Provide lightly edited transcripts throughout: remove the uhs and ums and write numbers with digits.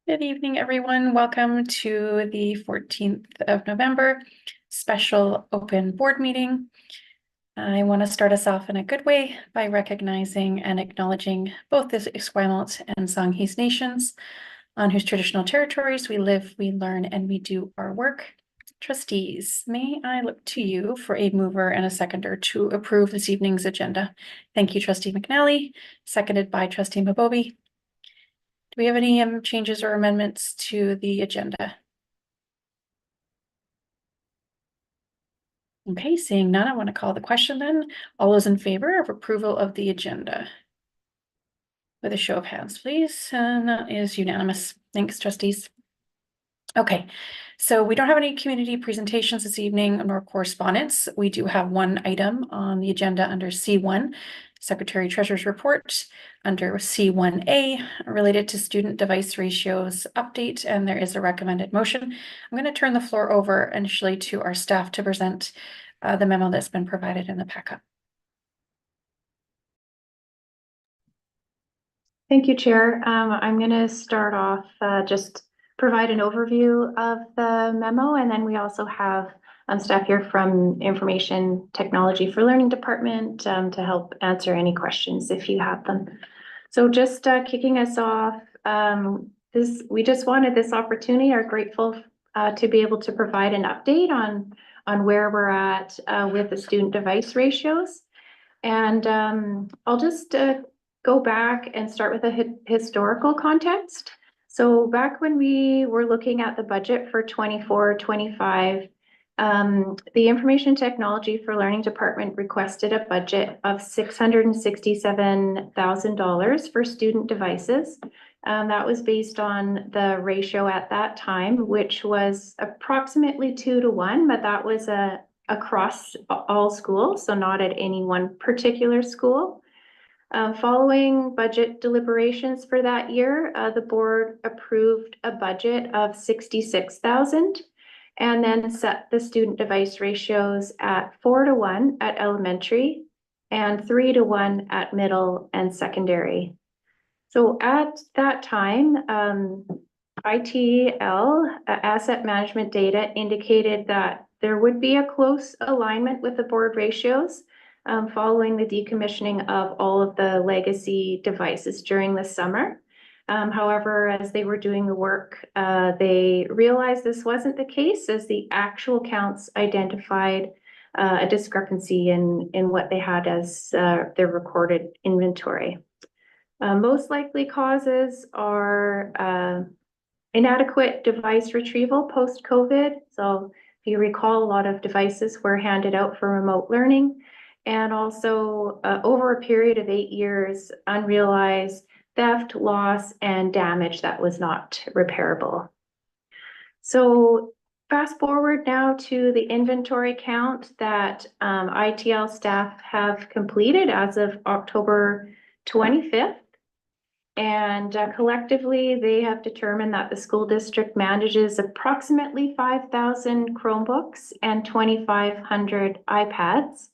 Good evening, everyone. Welcome to the 14th of November special open board meeting. I want to start us off in a good way by recognizing and acknowledging both the Esquimalt and Songhees nations on whose traditional territories we live, we learn, and we do our work. Trustees, may I look to you for a mover and a seconder to approve this evening's agenda? Thank you, Trustee McNally, seconded by Trustee Mabobi. Do we have any changes or amendments to the agenda? Okay, seeing none, I want to call the question then. All those in favor of approval of the agenda? With a show of hands, please. And that is unanimous. Thanks, trustees. Okay, so we don't have any community presentations this evening nor correspondence. We do have one item on the agenda under C1, Secretary Treasurer's Report, under C1A related to student device ratios update, and there is a recommended motion. I'm going to turn the floor over initially to our staff to present the memo that's been provided in the packet. Thank you, Chair. I'm going to start off just provide an overview of the memo, and then we also have staff here from Information Technology for Learning Department to help answer any questions if you have them. So just kicking us off, we just wanted this opportunity, are grateful to be able to provide an update on where we're at with the student device ratios. And I'll just go back and start with a historical context. So back when we were looking at the budget for 24-25, the Information Technology for Learning Department requested a budget of $667,000 for student devices. That was based on the ratio at that time, which was approximately 2-1, but that was across all schools, so not at any one particular school. Following budget deliberations for that year, the board approved a budget of $66,000 and then set the student device ratios at 4-1 at elementary and 3-1 at middle and secondary. So at that time, ITL, asset management data, indicated that there would be a close alignment with the board ratios following the decommissioning of all of the legacy devices during the summer. However, as they were doing the work, they realized this wasn't the case, as the actual counts identified a discrepancy in what they had as their recorded inventory. Most likely causes are inadequate device retrieval post-COVID. So if you recall, a lot of devices were handed out for remote learning, and also over a period of 8 years, unrealized theft, loss, and damage that was not repairable. So fast forward now to the inventory count that ITL staff have completed as of October 25th. And collectively, they have determined that the school district manages approximately 5,000 Chromebooks and 2,500 iPads.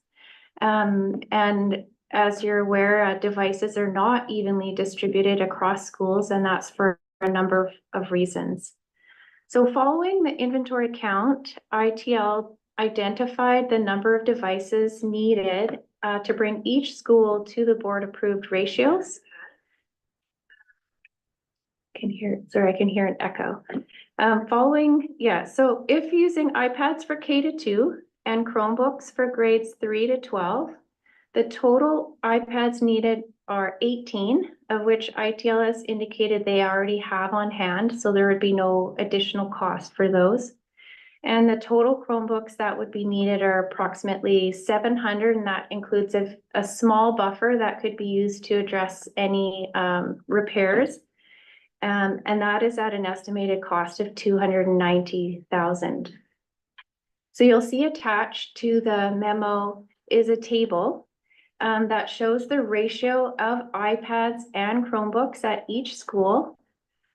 And as you're aware, devices are not evenly distributed across schools, and that's for a number of reasons. So following the inventory count, ITL identified the number of devices needed to bring each school to the board-approved ratios. I can hear an echo. So if using iPads for K-2 and Chromebooks for grades 3-12, the total iPads needed are 18, of which ITL has indicated they already have on hand, so there would be no additional cost for those. And the total Chromebooks that would be needed are approximately 700, and that includes a small buffer that could be used to address any repairs. And that is at an estimated cost of $290,000. So you'll see attached to the memo is a table that shows the ratio of iPads and Chromebooks at each school,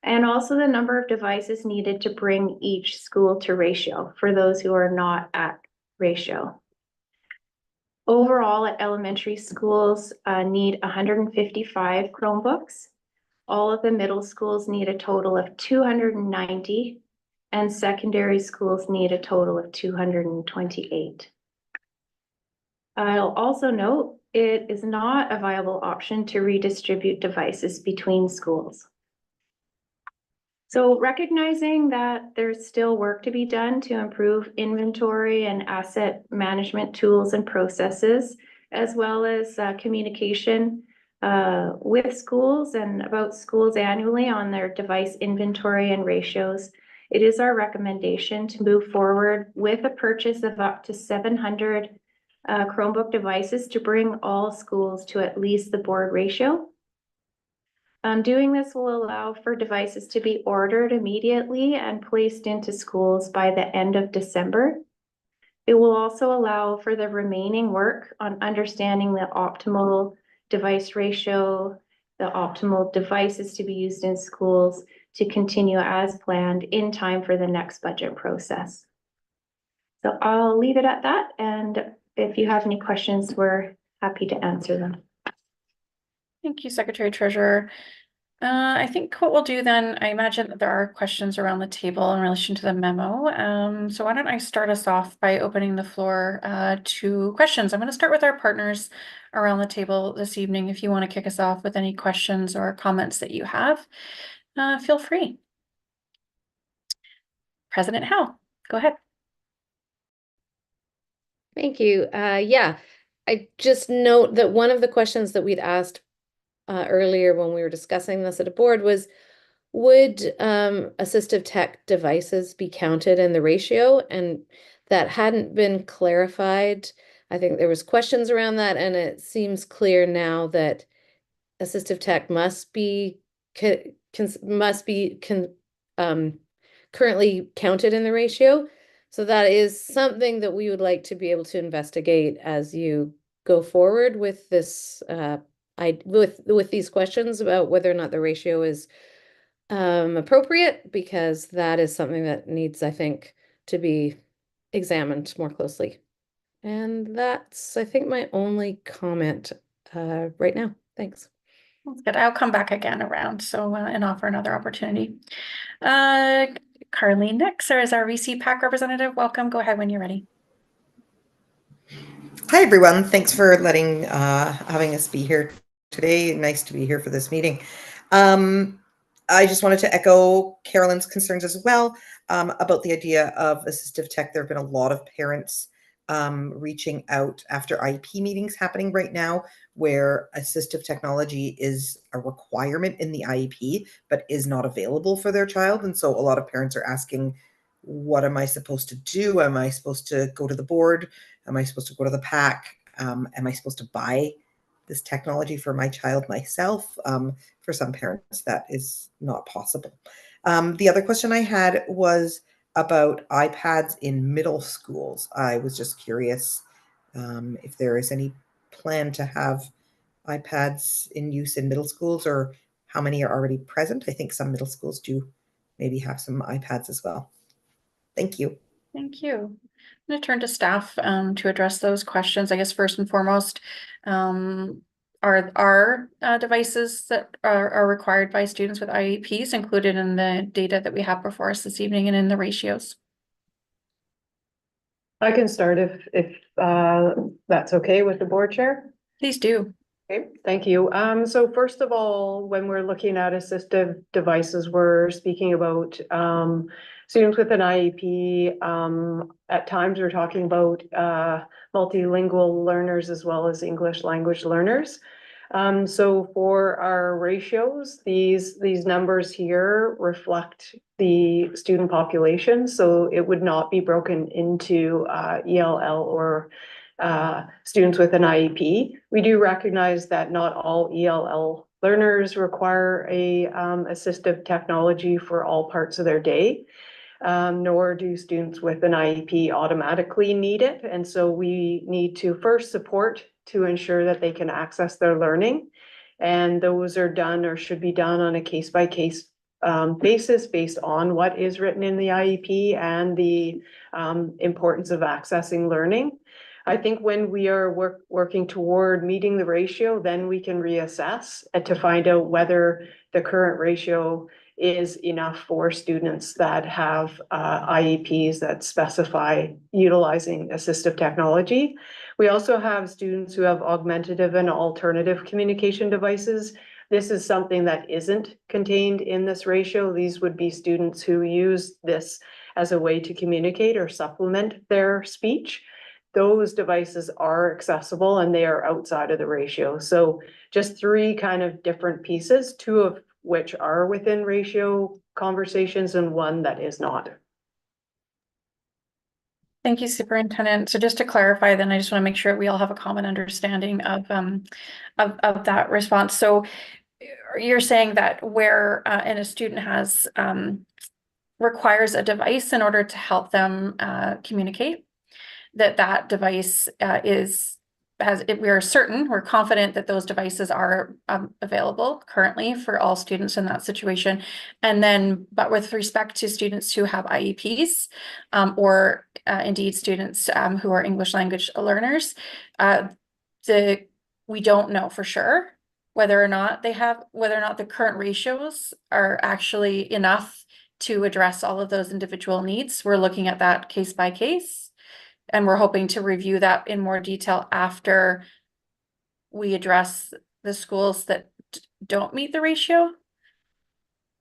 and also the number of devices needed to bring each school to ratio for those who are not at ratio. Overall, at elementary schools need 155 Chromebooks. all of the middle schools need a total of 290, and secondary schools need a total of 228. I'll also note it is not a viable option to redistribute devices between schools. So recognizing that there's still work to be done to improve inventory and asset management tools and processes, as well as communication with schools and about schools annually on their device inventory and ratios, it is our recommendation to move forward with a purchase of up to 700 Chromebook devices to bring all schools to at least the board ratio. Doing this will allow for devices to be ordered immediately and placed into schools by the end of December. It will also allow for the remaining work on understanding the optimal device ratio, the optimal devices to be used in schools to continue as planned in time for the next budget process. So I'll leave it at that. And if you have any questions, we're happy to answer them. Thank you, Secretary Treasurer. I think what we'll do then, I imagine that there are questions around the table in relation to the memo. So why don't I start us off by opening the floor to questions. I'm going to start with our partners around the table this evening. If you want to kick us off with any questions or comments that you have, feel free. President Howe, go ahead. Thank you. Yeah, I just note that one of the questions that we'd asked earlier when we were discussing this at a board was, would assistive tech devices be counted in the ratio? And that hadn't been clarified. I think there was questions around that, and it seems clear now that assistive tech must be currently counted in the ratio. So that is something that we would like to be able to investigate as you go forward with this with these questions about whether or not the ratio is appropriate, because that is something that needs, I think, to be examined more closely. And that's, I think, my only comment right now. Thanks. That's good. I'll come back again around and offer another opportunity. Carlene next, or is our VC-PAC representative. Welcome. Go ahead when you're ready. Hi, everyone. Thanks for having us be here today. Nice to be here for this meeting. I just wanted to echo Carolyn's concerns as well about the idea of assistive tech. There have been a lot of parents reaching out after IEP meetings happening right now, where assistive technology is a requirement in the IEP, but is not available for their child. And so a lot of parents are asking, what am I supposed to do? Am I supposed to go to the board? Am I supposed to go to the PAC? Am I supposed to buy this technology for my child myself? For some parents, that is not possible. The other question I had was about iPads in middle schools. I was just curious if there is any plan to have iPads in use in middle schools, or how many are already present. I think some middle schools do maybe have some iPads as well. Thank you. Thank you. I'm going to turn to staff to address those questions. I guess first and foremost, are devices that are required by students with IEPs included in the data that we have before us this evening and in the ratios? I can start if that's okay with the board chair. Please do. Okay, thank you. So first of all, when we're looking at assistive devices, we're speaking about students with an IEP. At times, we're talking about multilingual learners as well as English language learners. So for our ratios, these numbers here reflect the student population. So it would not be broken into ELL or students with an IEP. We do recognize that not all ELL learners require a assistive technology for all parts of their day, nor do students with an IEP automatically need it. And so we need to first support to ensure that they can access their learning. And those are done or should be done on a case-by-case basis based on what is written in the IEP and the importance of accessing learning. I think when we are working toward meeting the ratio, then we can reassess to find out whether the current ratio is enough for students that have IEPs that specify utilizing assistive technology. We also have students who have augmentative and alternative communication devices. This is something that isn't contained in this ratio. These would be students who use this as a way to communicate or supplement their speech. Those devices are accessible and they are outside of the ratio. So just three kind of different pieces, two of which are within ratio conversations and one that is not. Thank you, Superintendent. So just to clarify, then I just want to make sure we all have a common understanding of that response. So you're saying that where and a student has requires a device in order to help them communicate, that device we are certain, we're confident that those devices are available currently for all students in that situation. And then, but with respect to students who have IEPs or indeed students who are English language learners, we don't know for sure whether or not the current ratios are actually enough to address all of those individual needs. We're looking at that case by case. And we're hoping to review that in more detail after we address the schools that don't meet the ratio.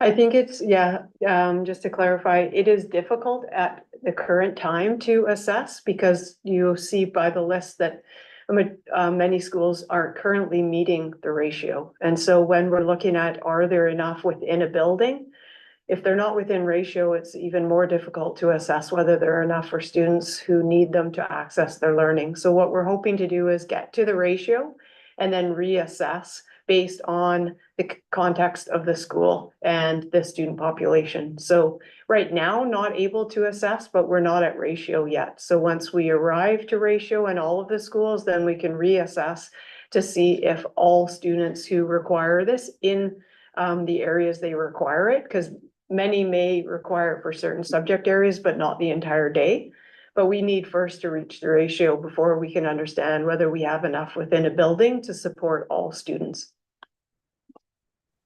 I think it's, just to clarify, it is difficult at the current time to assess because you see by the list that many schools aren't currently meeting the ratio. And so when we're looking at, are there enough within a building? If they're not within ratio, it's even more difficult to assess whether there are enough for students who need them to access their learning. So what we're hoping to do is get to the ratio and then reassess based on the context of the school and the student population. So right now, not able to assess, but we're not at ratio yet. So once we arrive to ratio in all of the schools, then we can reassess to see if all students who require this in the areas they require it, because many may require it for certain subject areas, but not the entire day. But we need first to reach the ratio before we can understand whether we have enough within a building to support all students.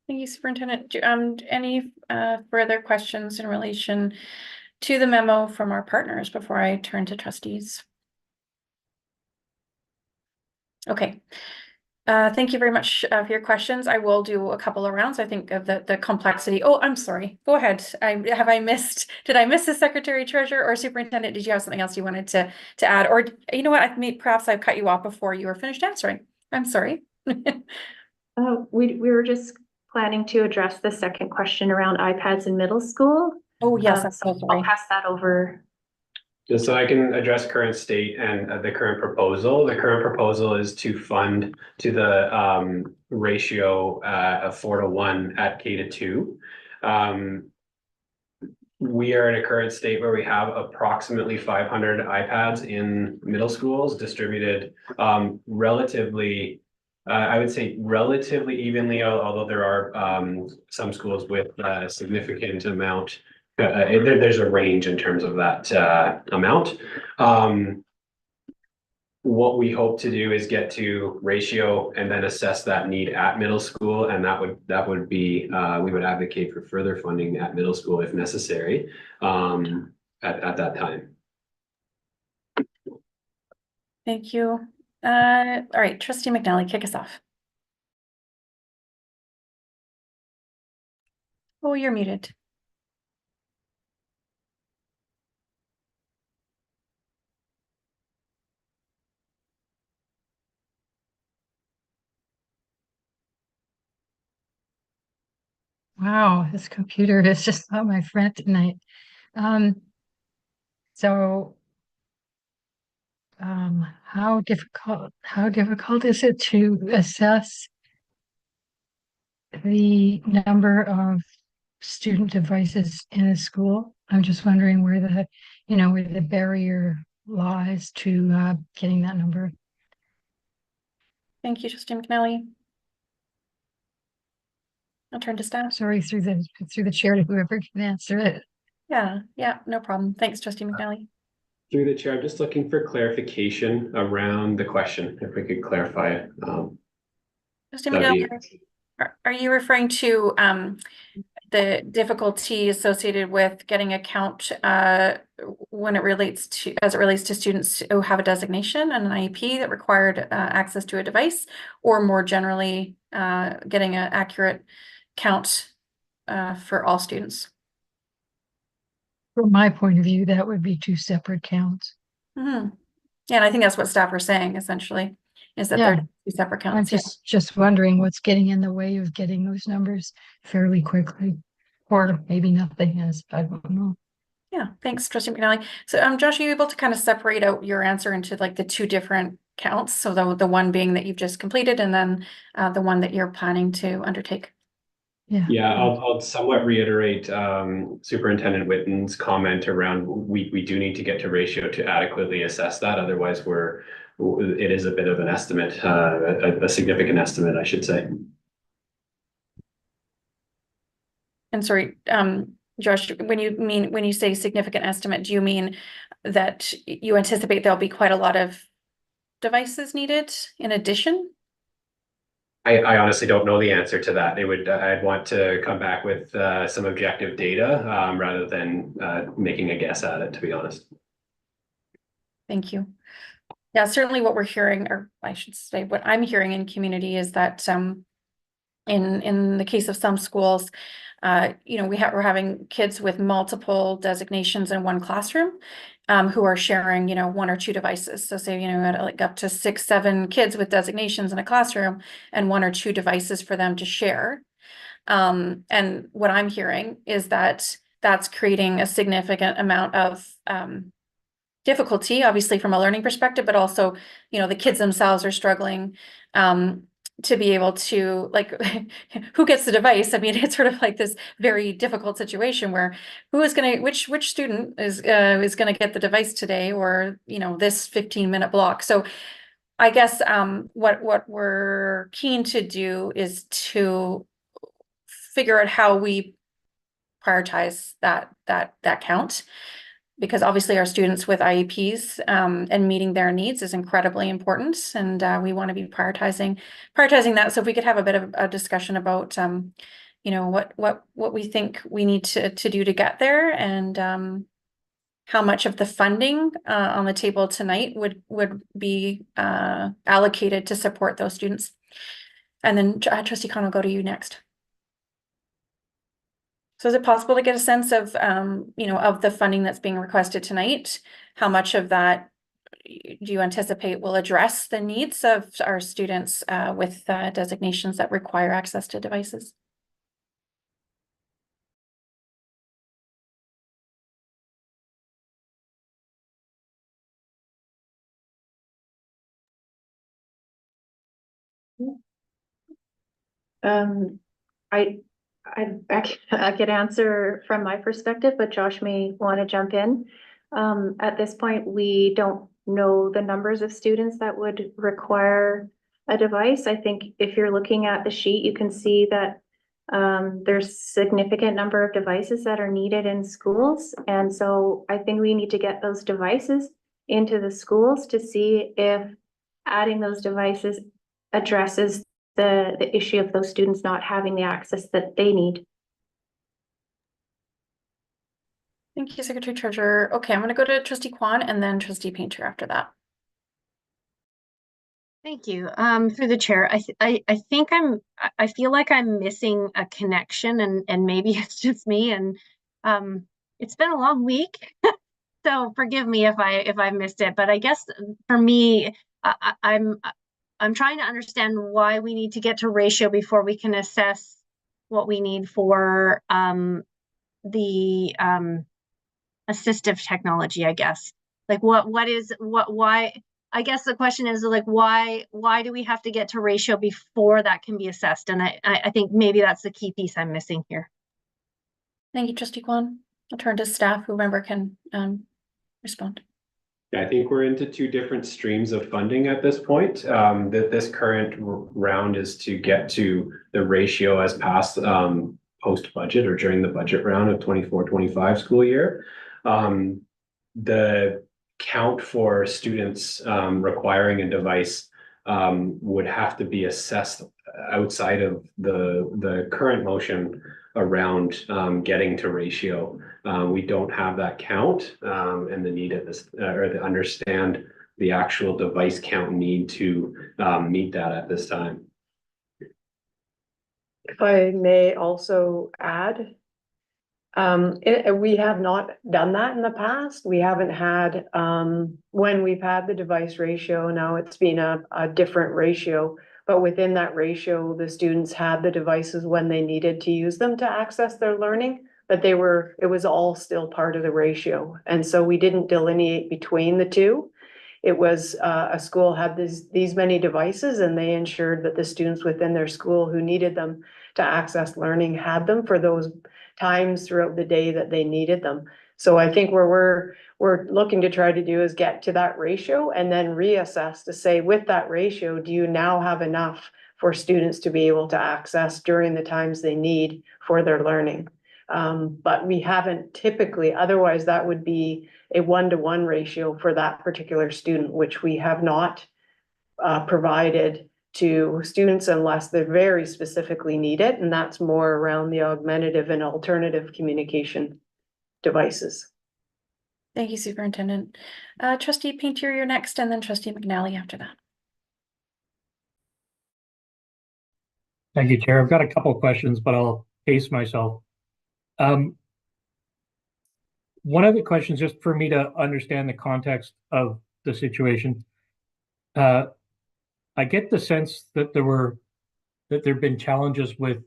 Thank you, Superintendent. Any further questions in relation to the memo from our partners before I turn to trustees? Okay. Thank you very much for your questions. I will do a couple of rounds. I think of the complexity. Oh, I'm sorry. Go ahead. Did I miss the Secretary Treasurer or Superintendent? Did you have something else you wanted to add? Or you know what? Perhaps I've cut you off before you were finished answering. I'm sorry. We were just planning to address the second question around iPads in middle school. Oh, yes. So I'll pass that over. Just so I can address current state and the current proposal. The current proposal is to fund to the ratio of 4:1 at K-2. We are in a current state where we have approximately 500 iPads in middle schools distributed relatively, I would say relatively evenly, although there are some schools with a significant amount. There's a range in terms of that amount. What we hope to do is get to ratio and then assess that need at middle school, and that would be we would advocate for further funding at middle school if necessary at that time. Thank you. All right, Trustee McNally, kick us off. Oh, you're muted. Wow, this computer is just on my friend tonight. So how difficult is it to assess the number of student devices in a school? I'm just wondering where the barrier lies to getting that number. Thank you, Trustee McNally. I'll turn to staff. Sorry, through the chair to whoever can answer it. Yeah, no problem. Thanks, Trustee McNally. Through the chair, I'm just looking for clarification around the question, if we could clarify it. Trustee That'd McNally. Are you referring to the difficulty associated with getting a count when it relates to, as it relates to students who have a designation and an IEP that required access to a device, or more generally getting an accurate count for all students? From my point of view, that would be two separate counts. Yeah, and I think that's what staff are saying essentially, is that Yeah. they're two separate I'm counts. Yeah. just wondering what's getting in the way of getting those numbers fairly quickly, or maybe nothing is, I don't know. Yeah, thanks, Trustee McNally. So, Josh, are you able to kind of separate out your answer into like the two different counts? So the one being that you've just completed, and then the one that you're planning to undertake? Yeah, I'll somewhat reiterate Superintendent Witten's comment around we do need to get to ratio to adequately assess that. Otherwise, it is a bit of an estimate, a significant estimate, I should say. And sorry, Josh, when you say significant estimate, do you mean that you anticipate there'll be quite a lot of devices needed in addition? I honestly don't know the answer to that. I'd want to come back with some objective data rather than making a guess at it, to be honest. Thank you. Yeah, certainly what we're hearing, or I should say what I'm hearing in community, is that in the case of some schools, we're having kids with multiple designations in one classroom who are sharing, one or two devices. So say, like up to 6, 7 kids with designations in a classroom and one or two devices for them to share. And what I'm hearing is that that's creating a significant amount of difficulty, obviously from a learning perspective, but also, the kids themselves are struggling to be able to, like, who gets the device? I mean, it's sort of like this very difficult situation where which student is going to get the device today, or, this 15-minute block. So I guess what we're keen to do is to figure out how we prioritize that count, because obviously our students with IEPs and meeting their needs is incredibly important, and we want to be prioritizing that. So if we could have a bit of a discussion about what we think we need to do to get there, and how much of the funding on the table tonight would be allocated to support those students. And then Trustee Khan, will go to you next. So is it possible to get a sense of, of the funding that's being requested tonight? How much of that do you anticipate will address the needs of our students with designations that require access to devices? I could answer from my perspective, but Josh may want to jump in. At this point, we don't know the numbers of students that would require a device. I think if you're looking at the sheet, you can see that there's significant number of devices that are needed in schools. And so I think we need to get those devices into the schools to see if adding those devices addresses the issue of those students not having the access that they need. Thank you, Secretary Treasurer. Okay, I'm going to go to Trustee Kwan and then Trustee Painter after that. Thank you. Through the chair, I think I feel like I'm missing a connection, and maybe it's just me, and it's been a long week, so forgive me if I missed it. But I guess for me, I'm trying to understand why we need to get to ratio before we can assess what we need for the assistive technology, I guess. Like why, I guess the question is, like, why do we have to get to ratio before that can be assessed? And I think maybe that's the key piece I'm missing here. Thank you, Trustee Kwan. I'll turn to staff, whoever can respond. I think we're into two different streams of funding at this point. That this current round is to get to the ratio as passed post-budget or during the budget round of 24-25 school year. The count for students requiring a device would have to be assessed outside of the current motion around getting to ratio. We don't have that count and the need at this or to understand the actual device count need to meet that at this time. If I may also add, we have not done that in the past. We haven't had, when we've had the device ratio, now it's been a different ratio. But within that ratio, the students had the devices when they needed to use them to access their learning, but it was all still part of the ratio. And so we didn't delineate between the two. It was a school had these many devices, and they ensured that the students within their school who needed them to access learning had them for those times throughout the day that they needed them. So I think where we're looking to try to do is get to that ratio and then reassess to say, with that ratio, do you now have enough for students to be able to access during the times they need for their learning? But we haven't typically, otherwise that would be a 1-to-1 ratio for that particular student, which we have not provided to students unless they very specifically need it. And that's more around the augmentative and alternative communication devices. Thank you, Superintendent. Trustee Painter, you're next, and then Trustee McNally after that. Thank you, Chair. I've got a couple of questions, but I'll pace myself. One of the questions, just for me to understand the context of the situation, I get the sense that there have been challenges with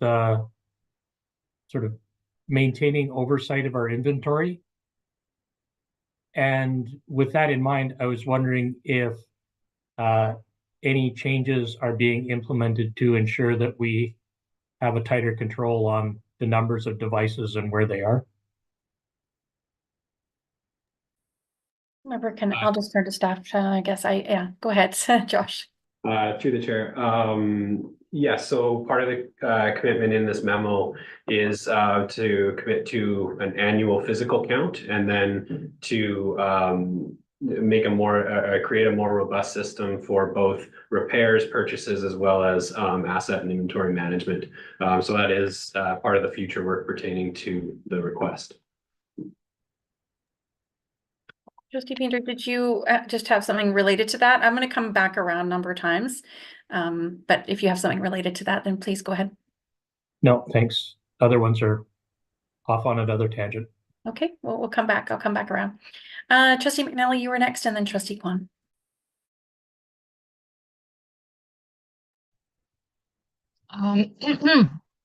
sort of maintaining oversight of our inventory. And with that in mind, I was wondering if any changes are being implemented to ensure that we have a tighter control on the numbers of devices and where they are. Member, I'll just turn to staff. I guess go ahead, Josh. Through the chair. Yes, so part of the commitment in this memo is to commit to an annual physical count and then to make create a more robust system for both repairs, purchases, as well as asset and inventory management. So that is part of the future work pertaining to the request. Trustee Painter, did you just have something related to that? I'm going to come back around a number of times. But if you have something related to that, then please go ahead. No, thanks. Other ones are off on another tangent. Okay, well, we'll come back. I'll come back around. Trustee McNally, you were next, and then Trustee Kwan.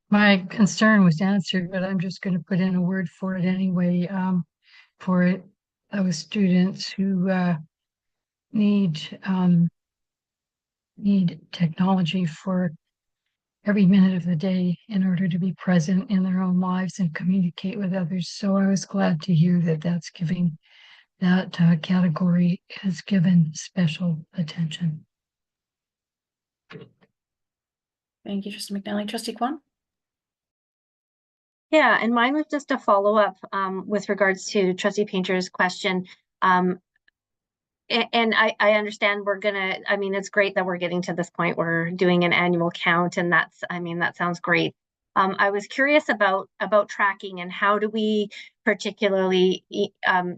My concern was answered, but I'm just going to put in a word for it anyway. For those students who need technology for every minute of the day in order to be present in their own lives and communicate with others. So I was glad to hear that that category is given special attention. Thank you, Trustee McNally. Trustee Kwan? Yeah, and mine was just a follow-up with regards to Trustee Painter's question. And I understand it's great that we're getting to this point. We're doing an annual count, and that sounds great. I was curious about tracking and how do we particularly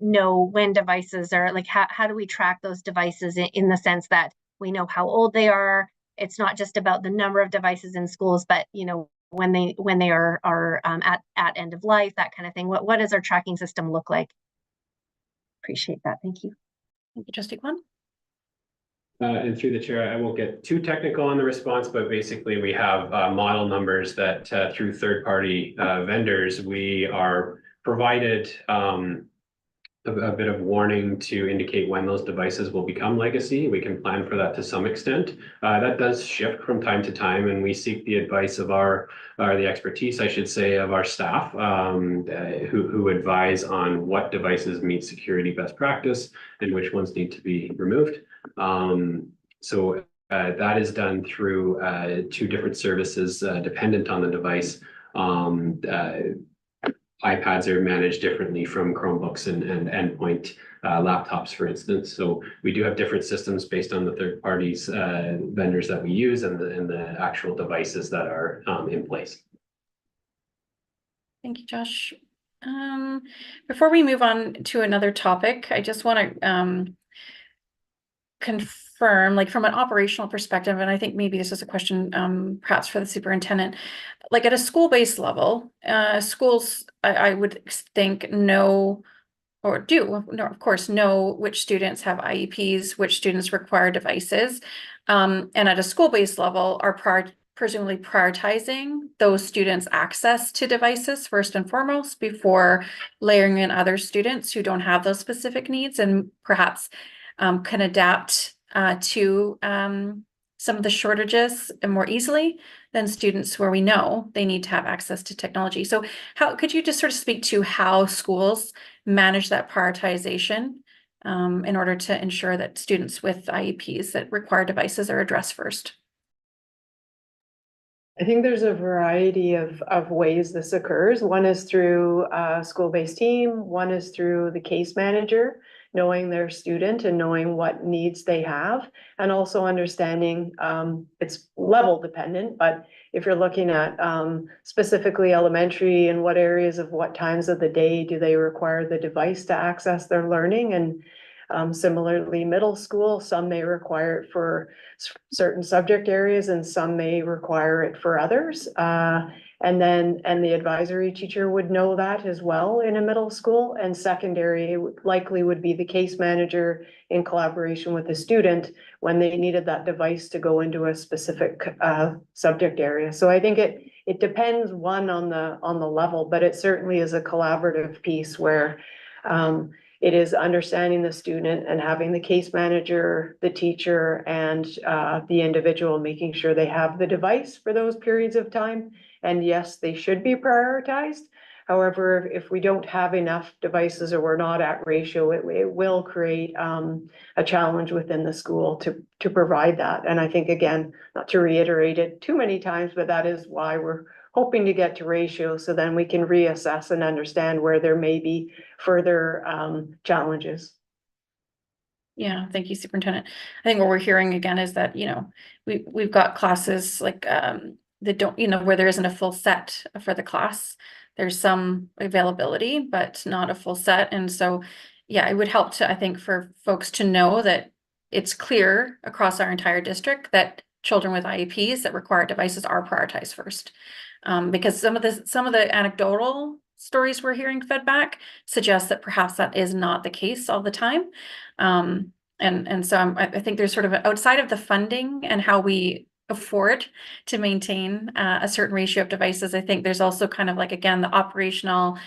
know when devices are, like, how do we track those devices in the sense that we know how old they are? It's not just about the number of devices in schools, but when they are at end of life, that kind of thing. What does our tracking system look like? Appreciate that. Thank you. Thank you, Trustee Kwan. And through the chair, I won't get too technical on the response, but basically we have model numbers that through third-party vendors, we are provided a bit of warning to indicate when those devices will become legacy. We can plan for that to some extent. That does shift from time to time, and we seek the advice of the expertise, I should say, of our staff who advise on what devices meet security best practice and which ones need to be removed. So that is done through 2 different services dependent on the device. iPads are managed differently from Chromebooks and endpoint laptops, for instance. So we do have different systems based on the third parties vendors that we use and the actual devices that are in place. Thank you, Josh. Before we move on to another topic, I just want to confirm, like from an operational perspective, and I think maybe this is a question perhaps for the superintendent, like at a school-based level, schools, I would think know or do, no, of course, know which students have IEPs, which students require devices. And at a school-based level are presumably prioritizing those students' access to devices first and foremost before layering in other students who don't have those specific needs and perhaps can adapt to some of the shortages more easily than students where we know they need to have access to technology. So how could you just sort of speak to how schools manage that prioritization in order to ensure that students with IEPs that require devices are addressed first? I think there's a variety of ways this occurs. One is through a school-based team. One is through the case manager, knowing their student and knowing what needs they have, and also understanding it's level dependent, but if you're looking at specifically elementary and what areas of what times of the day do they require the device to access their learning, and similarly middle school, some may require it for certain subject areas and some may require it for others. And the advisory teacher would know that as well in a middle school, and secondary likely would be the case manager in collaboration with the student when they needed that device to go into a specific subject area. So I think it depends on the level, but it certainly is a collaborative piece where it is understanding the student and having the case manager, the teacher, and the individual making sure they have the device for those periods of time. And yes, they should be prioritized. However, if we don't have enough devices or we're not at ratio, it will create a challenge within the school to provide that. And I think, again, not to reiterate it too many times, but that is why we're hoping to get to ratio, so then we can reassess and understand where there may be further challenges. Yeah, thank you, Superintendent. I think what we're hearing again is that, you know, we've got classes like that don't, you know, where there isn't a full set for the class. There's some availability, but not a full set. And so, yeah, it would help to, I think, for folks to know that it's clear across our entire district that children with IEPs that require devices are prioritized first. Because some of the anecdotal stories we're hearing fed back suggest that perhaps that is not the case all the time. And so I think there's sort of outside of the funding and how we afford to maintain a certain ratio of devices, I think there's also kind of like, again, the operational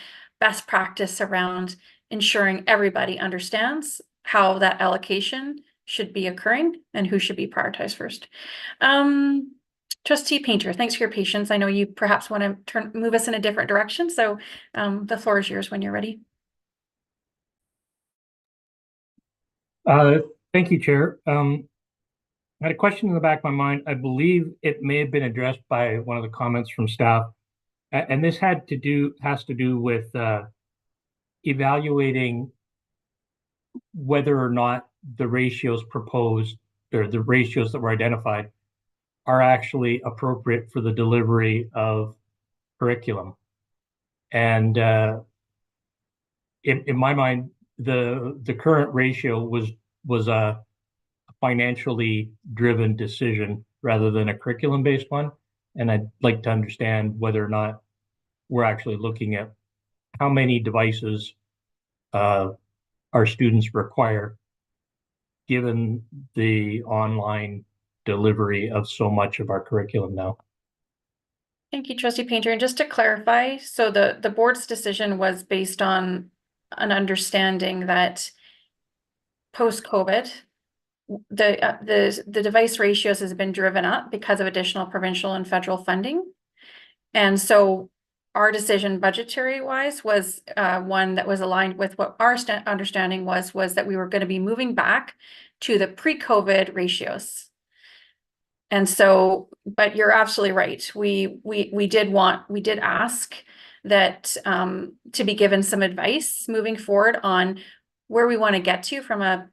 best practice around ensuring everybody understands how that allocation should be occurring and who should be prioritized first. Trustee Painter, thanks for your patience. I know you perhaps want to move us in a different direction, so the floor is yours when you're ready. Thank you, Chair. I had a question in the back of my mind. I believe it may have been addressed by one of the comments from staff, and this has to do with evaluating whether or not the ratios proposed or the ratios that were identified are actually appropriate for the delivery of curriculum. And in my mind, the current ratio was a financially driven decision rather than a curriculum-based one. And I'd like to understand whether or not we're actually looking at how many devices our students require, given the online delivery of so much of our curriculum now. Thank you, Trustee Painter. And just to clarify, so the board's decision was based on an understanding that post-COVID, the device ratios has been driven up because of additional provincial and federal funding. And so our decision budgetary wise was one that was aligned with what our understanding was that we were going to be moving back to the pre-COVID ratios. And so, but you're absolutely right. We did ask that to be given some advice moving forward on where we want to get to from a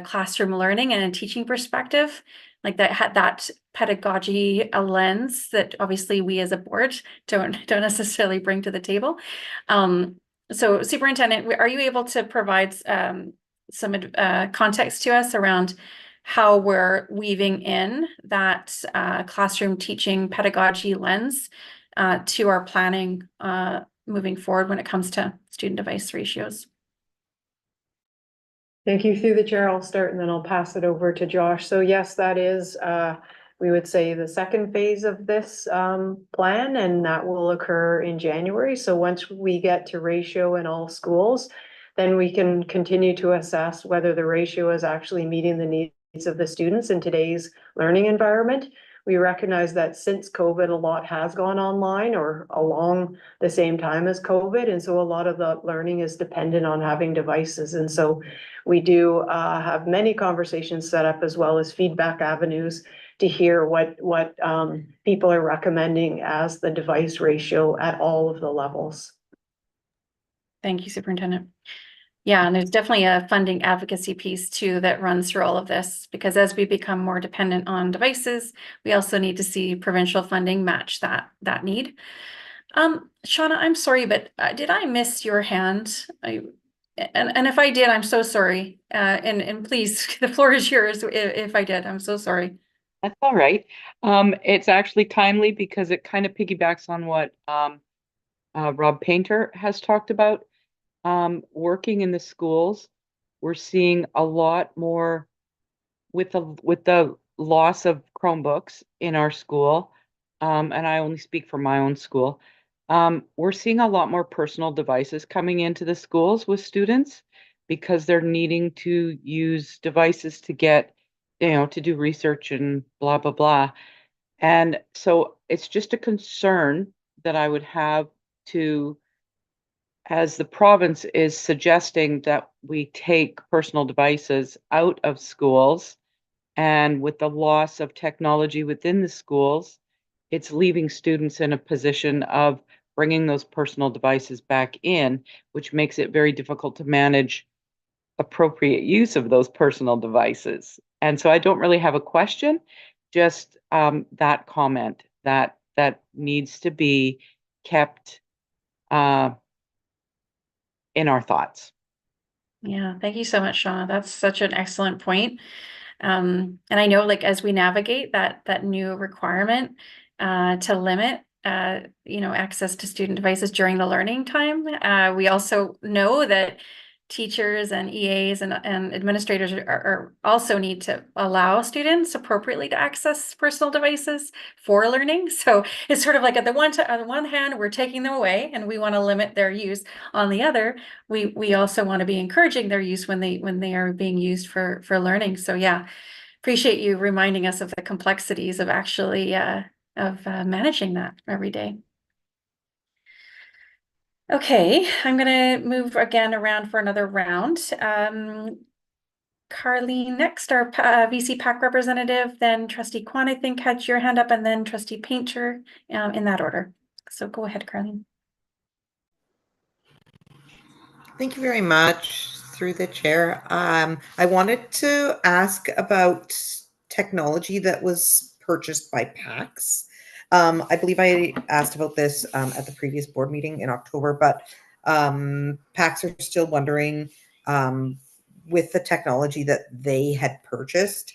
classroom learning and a teaching perspective, like that had that pedagogy a lens that obviously we as a board don't necessarily bring to the table. So Superintendent, are you able to provide some context to us around how we're weaving in that classroom teaching pedagogy lens to our planning moving forward when it comes to student device ratios? Thank you. Through the chair, I'll start and then I'll pass it over to Josh. So yes, that is, we would say the second phase of this plan, and that will occur in January. So once we get to ratio in all schools, then we can continue to assess whether the ratio is actually meeting the needs of the students in today's learning environment. We recognize that since COVID, a lot has gone online or along the same time as COVID. And so a lot of the learning is dependent on having devices. And so we do have many conversations set up, as well as feedback avenues to hear what people are recommending as the device ratio at all of the levels. Thank you, Superintendent. Yeah, and there's definitely a funding advocacy piece too that runs through all of this, because as we become more dependent on devices, we also need to see provincial funding match that need. Shauna, I'm sorry, but did I miss your hand? And if I did, I'm so sorry. And please, the floor is yours. If I did, I'm so sorry. That's all right. It's actually timely because it kind of piggybacks on what Rob Painter has talked about. Working in the schools, we're seeing a lot more with the loss of Chromebooks in our school. And I only speak for my own school. We're seeing a lot more personal devices coming into the schools with students because they're needing to use devices to get, to do research and blah, blah, blah. And so it's just a concern that I would have to, as the province is suggesting that we take personal devices out of schools, and with the loss of technology within the schools, it's leaving students in a position of bringing those personal devices back in, which makes it very difficult to manage appropriate use of those personal devices. And so I don't really have a question, just that comment that needs to be kept in our thoughts. Yeah, thank you so much, Shauna. That's such an excellent point. And I know, like, as we navigate that new requirement to limit access to student devices during the learning time, we also know that teachers and EAs and administrators are also need to allow students appropriately to access personal devices for learning. So it's sort of like on the one hand, we're taking them away and we want to limit their use. On the other, we also want to be encouraging their use when they are being used for learning. So yeah, appreciate you reminding us of the complexities of actually managing that every day. Okay, I'm gonna move again around for another round. Carleen next, our VC PAC representative, then Trustee Kwan, I think, had your hand up, and then Trustee Painter, in that order. So go ahead, Carleen. Thank you very much, through the chair. I wanted to ask about technology that was purchased by PACs. I believe I asked about this at the previous board meeting in October, but PACs are still wondering, with the technology that they had purchased,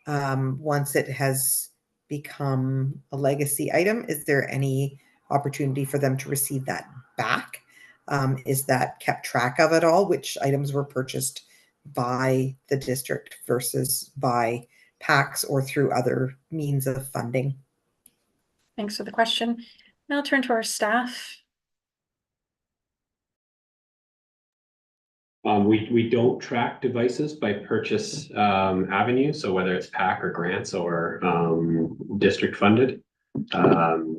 once it has become a legacy item, is there any opportunity for them to receive that back? Is that kept track of at all? Which items were purchased by the district versus by PACs or through other means of funding? Thanks for the question. Now I'll turn to our staff. We don't track devices by purchase avenue, so whether it's PAC or grants or district funded.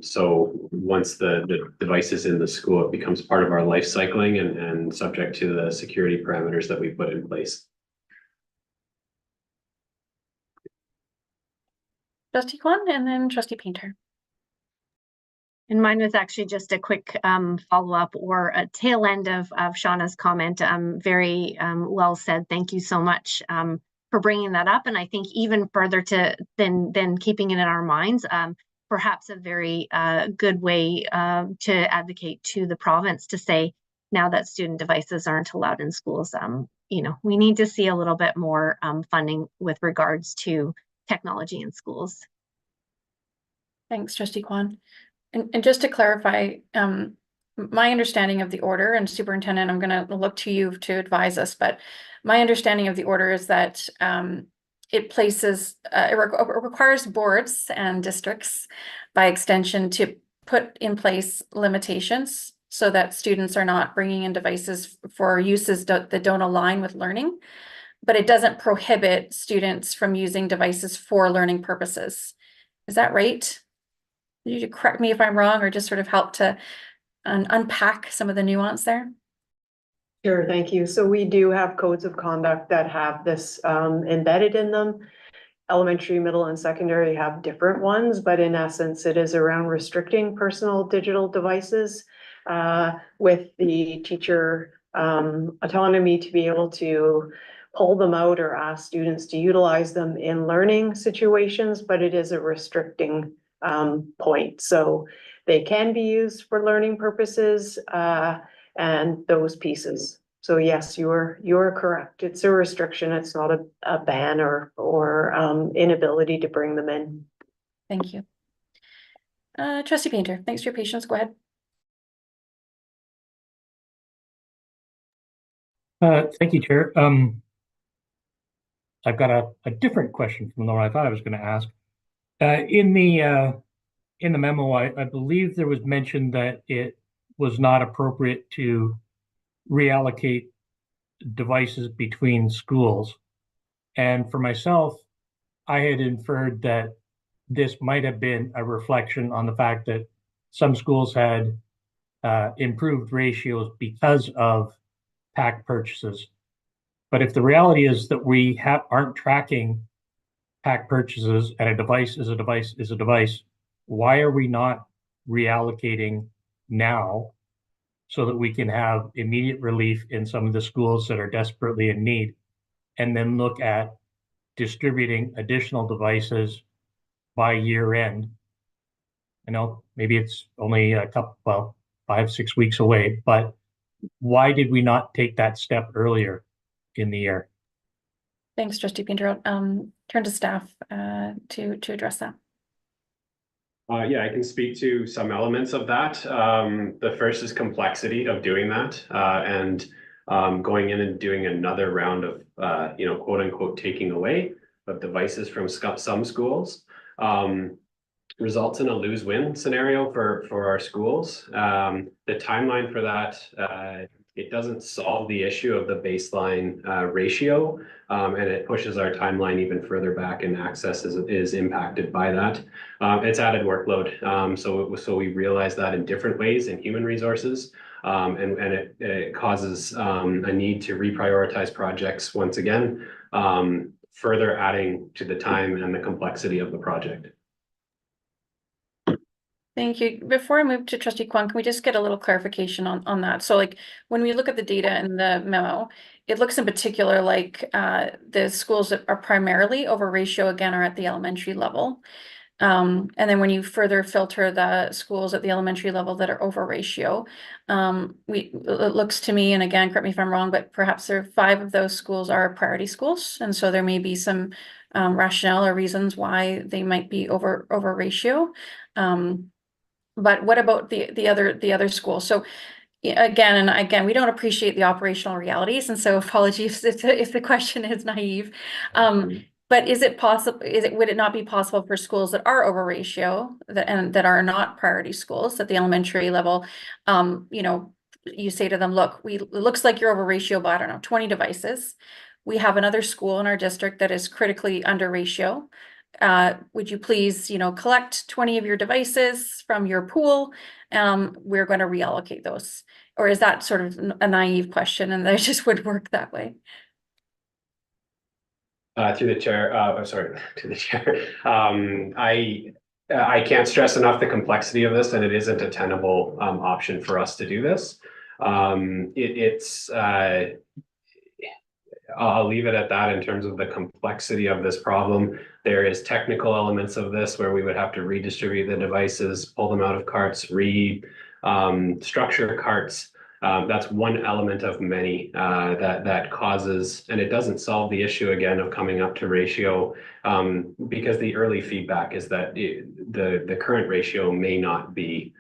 So once the device is in the school, it becomes part of our life cycling and subject to the security parameters that we put in place. Trustee Kwan and then Trustee Painter. And mine was actually just a quick follow-up or a tail end of Shauna's comment. Very well said. Thank you so much for bringing that up. And I think even further than keeping it in our minds, perhaps a very good way to advocate to the province to say, now that student devices aren't allowed in schools, we need to see a little bit more funding with regards to technology in schools. Thanks, Trustee Kwan. And just to clarify, my understanding of the order, and Superintendent, I'm going to look to you to advise us, but my understanding of the order is that it places, it requires boards and districts by extension to put in place limitations so that students are not bringing in devices for uses that don't align with learning, but it doesn't prohibit students from using devices for learning purposes. Is that right? You correct me if I'm wrong, or just sort of help to unpack some of the nuance there? Sure, thank you. So we do have codes of conduct that have this embedded in them. Elementary, middle, and secondary have different ones, but in essence, it is around restricting personal digital devices with the teacher autonomy to be able to pull them out or ask students to utilize them in learning situations, but it is a restricting point. So they can be used for learning purposes and those pieces. So yes, you're correct. It's a restriction. It's not a ban or inability to bring them in. Thank you. Trustee Painter, thanks for your patience. Go ahead. Thank you, Chair. I've got a different question from the one I thought I was going to ask. In the memo, I believe there was mention that it was not appropriate to reallocate devices between schools. And for myself, I had inferred that this might have been a reflection on the fact that some schools had improved ratios because of pack purchases. But if the reality is that we aren't tracking pack purchases and a device is a device is a device, why are we not reallocating now so that we can have immediate relief in some of the schools that are desperately in need, and then look at distributing additional devices by year end? I know maybe it's only a couple, well, 5-6 weeks away, but why did we not take that step earlier in the year? Thanks, Trustee Painter. Turn to staff to address that. Yeah, I can speak to some elements of that. The first is complexity of doing that and going in and doing another round of, quote unquote, taking away of devices from some schools. Results in a lose-win scenario for our schools. The timeline for that, it doesn't solve the issue of the baseline ratio, and it pushes our timeline even further back, and access is impacted by that. It's added workload, so we realize that in different ways in human resources, and it causes a need to reprioritize projects once again, further adding to the time and the complexity of the project. Thank you. Before I move to Trustee Kwan, can we just get a little clarification on that? So like when we look at the data in the memo, it looks in particular like the schools that are primarily over ratio again are at the elementary level. And then when you further filter the schools at the elementary level that are over ratio, it looks to me, and again, correct me if I'm wrong, but perhaps there are 5 of those schools are priority schools. And so there may be some rationale or reasons why they might be over ratio. But what about the other schools? So again, we don't appreciate the operational realities, and so apologies if the question is naive. But is it possible? Would it not be possible for schools that are over ratio that are not priority schools at the elementary level? You say to them, "Look, it looks like you're over ratio by, I don't know, 20 devices. We have another school in our district that is critically under ratio. Would you please, collect 20 of your devices from your pool? We're going to reallocate those." Or is that sort of a naive question and that just would work that way? Through the chair, sorry, to the chair. I can't stress enough the complexity of this, and it isn't a tenable option for us to do this. I'll leave it at that in terms of the complexity of this problem. There is technical elements of this where we would have to redistribute the devices, pull them out of carts, structure carts. That's one element of many that causes, and it doesn't solve the issue again of coming up to ratio, because the early feedback is that the current ratio may not be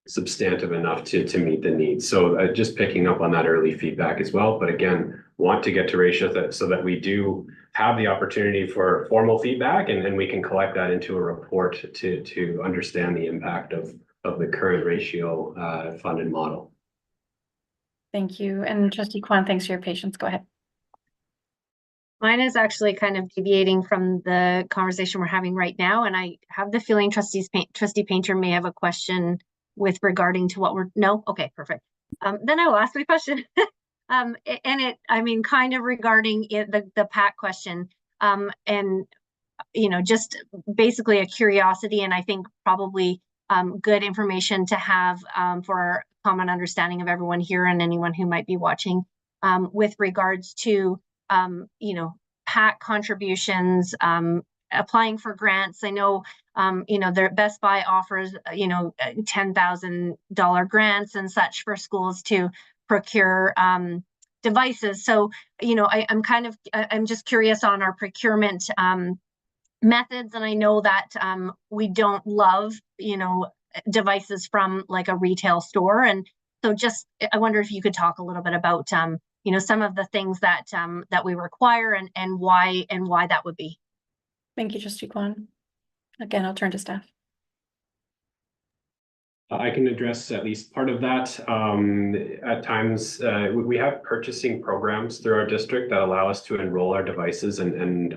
substantive enough to meet the needs. So just picking up on that early feedback as well. But again, want to get to ratio so that we do have the opportunity for formal feedback, and we can collect that into a report to understand the impact of the current ratio funded model. Thank you. And Trustee Kwan, thanks for your patience. Go ahead. Mine is actually kind of deviating from the conversation we're having right now, and I have the feeling Trustee Painter may have a question with regarding to what we're, no? Okay, perfect. Then I will ask my question. And I mean, kind of regarding the PAC question, and, you know, just basically a curiosity, and I think probably good information to have for common understanding of everyone here and anyone who might be watching, with regards to, you know, PAC contributions, applying for grants. I know, you know, their Best Buy offers, you know, $10,000 grants and such for schools to procure devices. So, you know, I'm just curious on our procurement methods. And I know that we don't love, you know, devices from like a retail store. And so just, I wonder if you could talk a little bit about, you know, some of the things that that we require and why that would be. Thank you, Trustee Kwan. Again, I'll turn to staff. I can address at least part of that. At times, we have purchasing programs through our district that allow us to enroll our devices and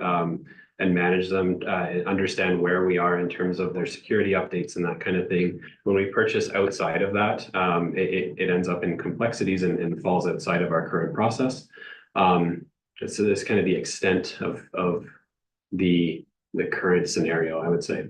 manage them, understand where we are in terms of their security updates and that kind of thing. When we purchase outside of that, it ends up in complexities and falls outside of our current process. So that's kind of the extent of the current scenario, I would say.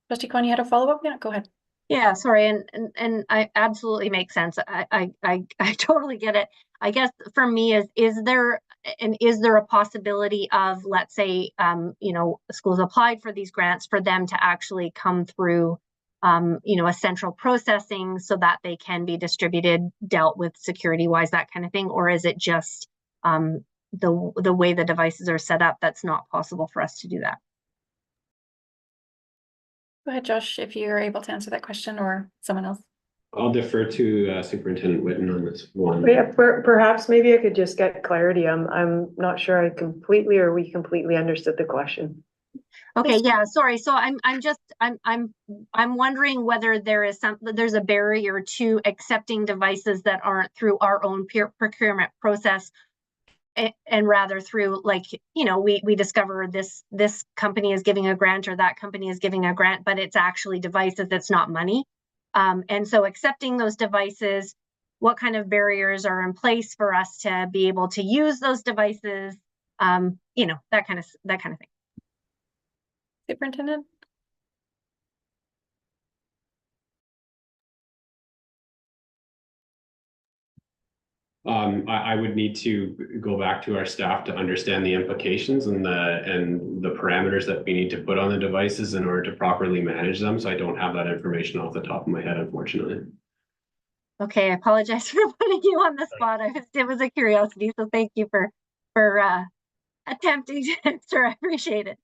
Trustee Kwan, you had a follow-up? Yeah, go ahead. Yeah, sorry, and I absolutely make sense. I totally get it. I guess for me is there a possibility of, let's say, you know, schools applied for these grants for them to actually come through, you know, a central processing so that they can be distributed, dealt with security wise, that kind of thing, or is it just the way the devices are set up that's not possible for us to do that? Go ahead, Josh, if you're able to answer that question, or someone else. I'll defer to Superintendent Whitten on this one. Yeah, perhaps maybe I could just get clarity. I'm not sure we completely understood the question. Okay, yeah, sorry. So I'm wondering whether there's a barrier to accepting devices that aren't through our own procurement process, and rather through, like, you know, we discover this company is giving a grant or that company is giving a grant, but it's actually devices that's not money. And so accepting those devices, what kind of barriers are in place for us to be able to use those devices? You know, that kind of thing. Superintendent? I would need to go back to our staff to understand the implications and the parameters that we need to put on the devices in order to properly manage them. So I don't have that information off the top of my head, unfortunately. Okay, I apologize for putting you on the spot. It was a curiosity, so thank you for attempting to answer. I appreciate it.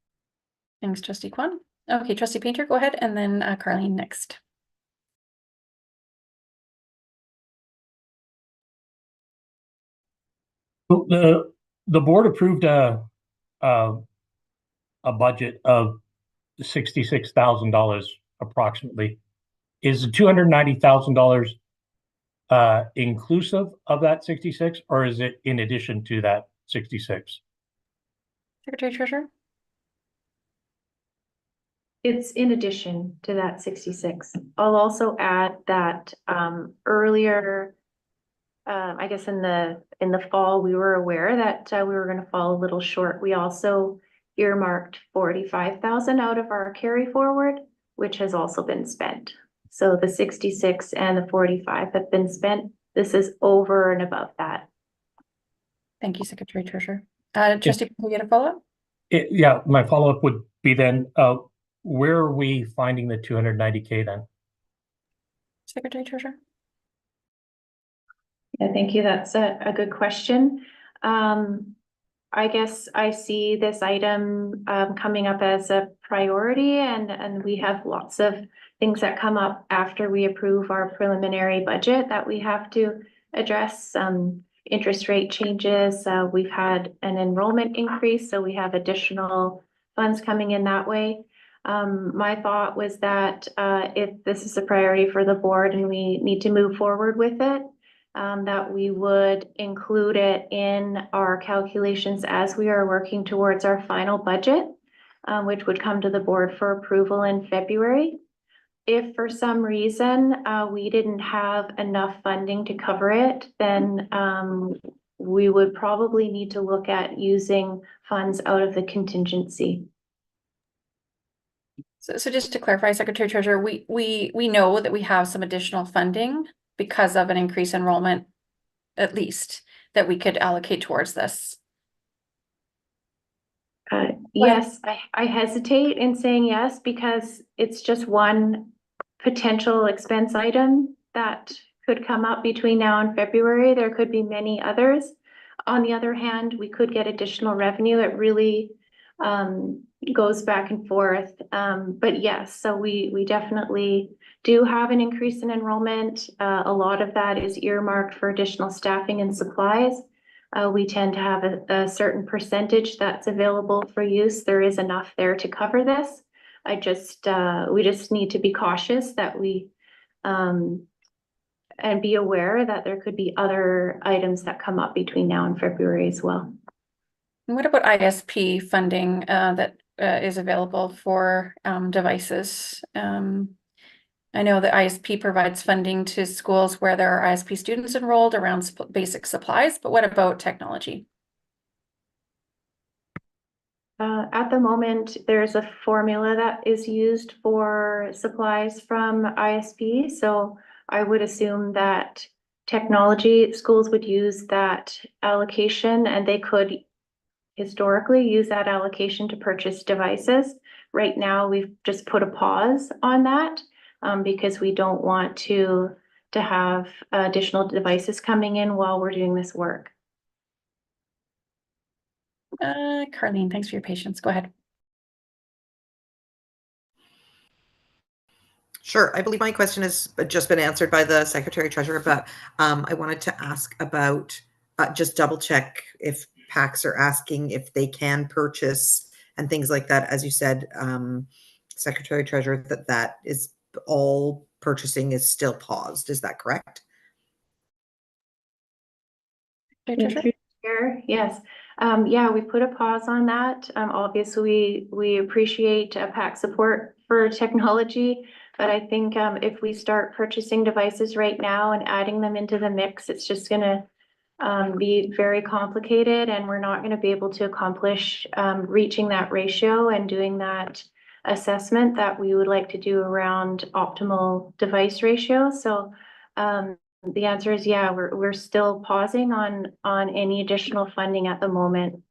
Thanks, Trustee Kwan. Okay, Trustee Painter, go ahead, and then Carlene next. The board approved a budget of $66,000 approximately. Is the $290,000 inclusive of that 66, or is it in addition to that 66? Secretary Treasurer? It's in addition to that 66. I'll also add that earlier, I guess in the fall, we were aware that we were going to fall a little short. We also earmarked 45,000 out of our carry forward, which has also been spent. So the 66 and the 45 have been spent. This is over and above that. Thank you, Secretary Treasurer. Trustee, can we get a follow-up? Yeah, my follow-up would be then, where are we finding the 290K then? Secretary Treasurer? Yeah, thank you. That's a good question. I guess I see this item coming up as a priority, and we have lots of things that come up after we approve our preliminary budget that we have to address. Interest rate changes. We've had an enrollment increase, so we have additional funds coming in that way. My thought was that if this is a priority for the board and we need to move forward with it, that we would include it in our calculations as we are working towards our final budget, which would come to the board for approval in February. If for some reason we didn't have enough funding to cover it, then we would probably need to look at using funds out of the contingency. So just to clarify, Secretary Treasurer, we know that we have some additional funding because of an increased enrollment, at least, that we could allocate towards this. Yes, I hesitate in saying yes because it's just one potential expense item that could come up between now and February. There could be many others. On the other hand, we could get additional revenue. It really goes back and forth. But yes, so we definitely do have an increase in enrollment. A lot of that is earmarked for additional staffing and supplies. We tend to have a certain percentage that's available for use. There is enough there to cover this. We just need to be cautious that we and be aware that there could be other items that come up between now and February as well. And what about ISP funding that is available for devices? I know that ISP provides funding to schools where there are ISP students enrolled around basic supplies, but what about technology? At the moment, there's a formula that is used for supplies from ISP. So I would assume that technology schools would use that allocation, and they could historically use that allocation to purchase devices. Right now, we've just put a pause on that because we don't want to have additional devices coming in while we're doing this work. Carlene, thanks for your patience. Go ahead. Sure. I believe my question has just been answered by the Secretary Treasurer, but I wanted to ask about just double check if PACs are asking if they can purchase and things like that. As you said, Secretary Treasurer, that is all purchasing is still paused. Is that correct? Yes. Yeah, we put a pause on that. Obviously, we appreciate PAC support for technology, but I think if we start purchasing devices right now and adding them into the mix, it's just going to be very complicated, and we're not going to be able to accomplish reaching that ratio and doing that assessment that we would like to do around optimal device ratio. So the answer is yeah, we're still pausing on any additional funding at the moment.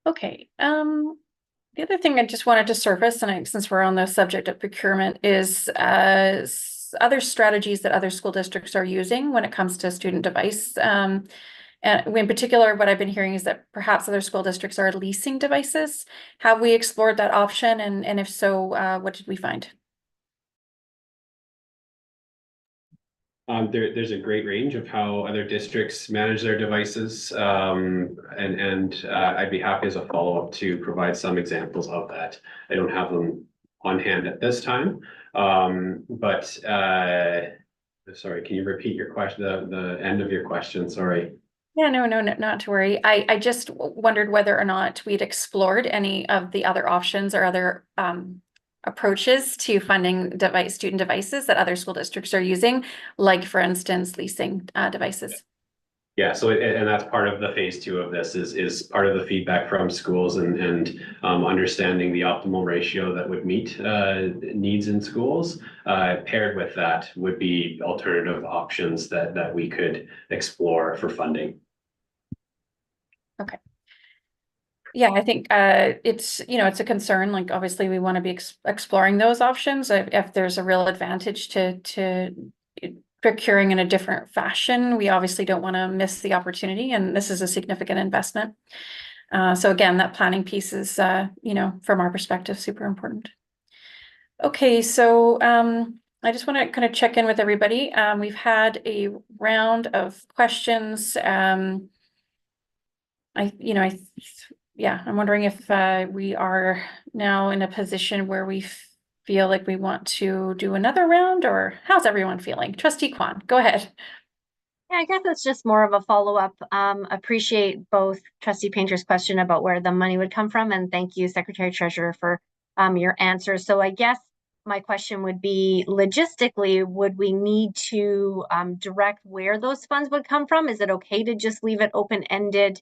Okay. The other thing I just wanted to surface, and since we're on the subject of procurement, is other strategies that other school districts are using when it comes to student device. And in particular, what I've been hearing is that perhaps other school districts are leasing devices. Have we explored that option? And if so, what did we find? There's a great range of how other districts manage their devices, and I'd be happy as a follow-up to provide some examples of that. I don't have them on hand at this time, but sorry, can you repeat your question, the end of your question? Sorry. Yeah, no, not to worry. I just wondered whether or not we'd explored any of the other options or other approaches to funding student devices that other school districts are using, like for instance, leasing devices. Yeah, so and that's part of the phase 2 of this is part of the feedback from schools and understanding the optimal ratio that would meet needs in schools. Paired with that would be alternative options that we could explore for funding. Okay. Yeah, I think it's, it's a concern. Like, obviously, we want to be exploring those options. If there's a real advantage to procuring in a different fashion, we obviously don't want to miss the opportunity, and this is a significant investment. So again, that planning piece is, from our perspective, super important. Okay, so I just want to kind of check in with everybody. We've had a round of questions. I'm wondering if we are now in a position where we feel like we want to do another round, or how's everyone feeling? Trustee Kwan, go ahead. Yeah, I guess it's just more of a follow-up. Appreciate both Trustee Painter's question about where the money would come from, and thank you, Secretary Treasurer, for your answers. So I guess my question would be, logistically, would we need to direct where those funds would come from? Is it okay to just leave it open-ended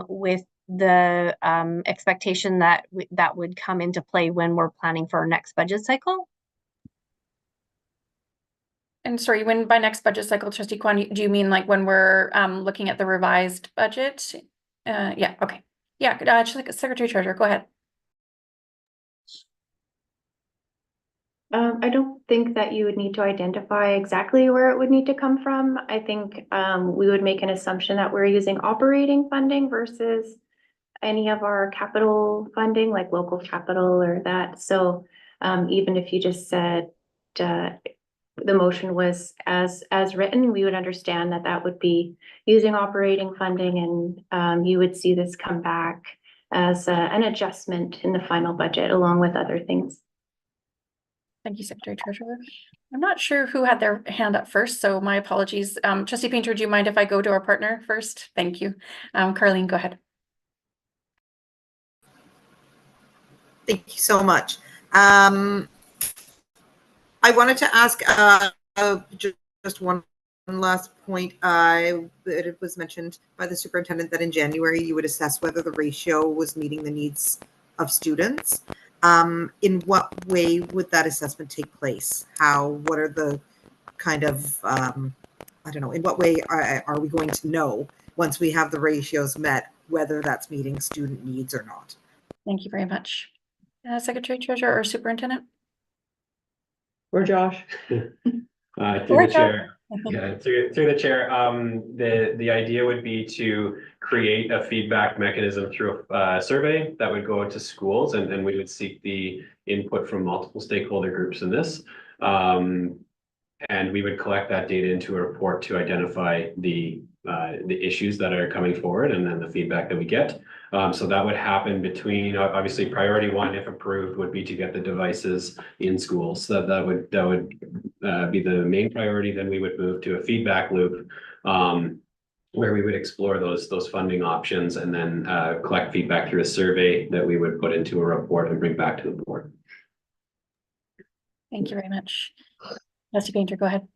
with the expectation that that would come into play when we're planning for our next budget cycle? And sorry, when by next budget cycle, Trustee Kwan, do you mean like when we're looking at the revised budget? Yeah, okay. Yeah, Secretary Treasurer, go ahead. I don't think that you would need to identify exactly where it would need to come from. I think we would make an assumption that we're using operating funding versus any of our capital funding, like local capital or that. So even if you just said the motion was as written, we would understand that that would be using operating funding, and you would see this come back as an adjustment in the final budget along with other things. Thank you, Secretary Treasurer. I'm not sure who had their hand up first, so my apologies. Trustee Painter, do you mind if I go to our partner first? Thank you. Carleen, go ahead. Thank you so much. I wanted to ask just one last point. It was mentioned by the superintendent that in January you would assess whether the ratio was meeting the needs of students. In what way would that assessment take place? What are the kind of, I don't know, in what way are we going to know once we have the ratios met, whether that's meeting student needs or not? Thank you very much. Secretary Treasurer or Superintendent? Or Josh? Through the chair. Yeah, through the chair. The idea would be to create a feedback mechanism through a survey that would go to schools, and we would seek the input from multiple stakeholder groups in this. And we would collect that data into a report to identify the issues that are coming forward, and then the feedback that we get. So that would happen between, obviously, priority 1, if approved, would be to get the devices in schools. So that would be the main priority. Then we would move to a feedback loop where we would explore those funding options, and then collect feedback through a survey that we would put into a report and bring back to the board. Thank you very much. Trustee Painter, go ahead.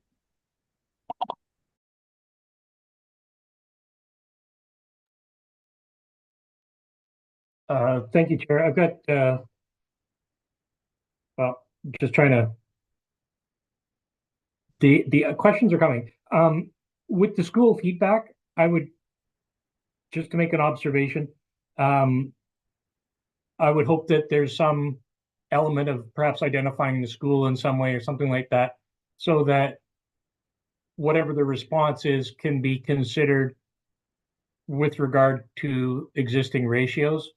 Thank you, Chair. I've got, well, just trying to, the questions are coming. With the school feedback, I would, just to make an observation, I would hope that there's some element of perhaps identifying the school in some way or something like that, so that whatever the response is can be considered with regard to existing ratios.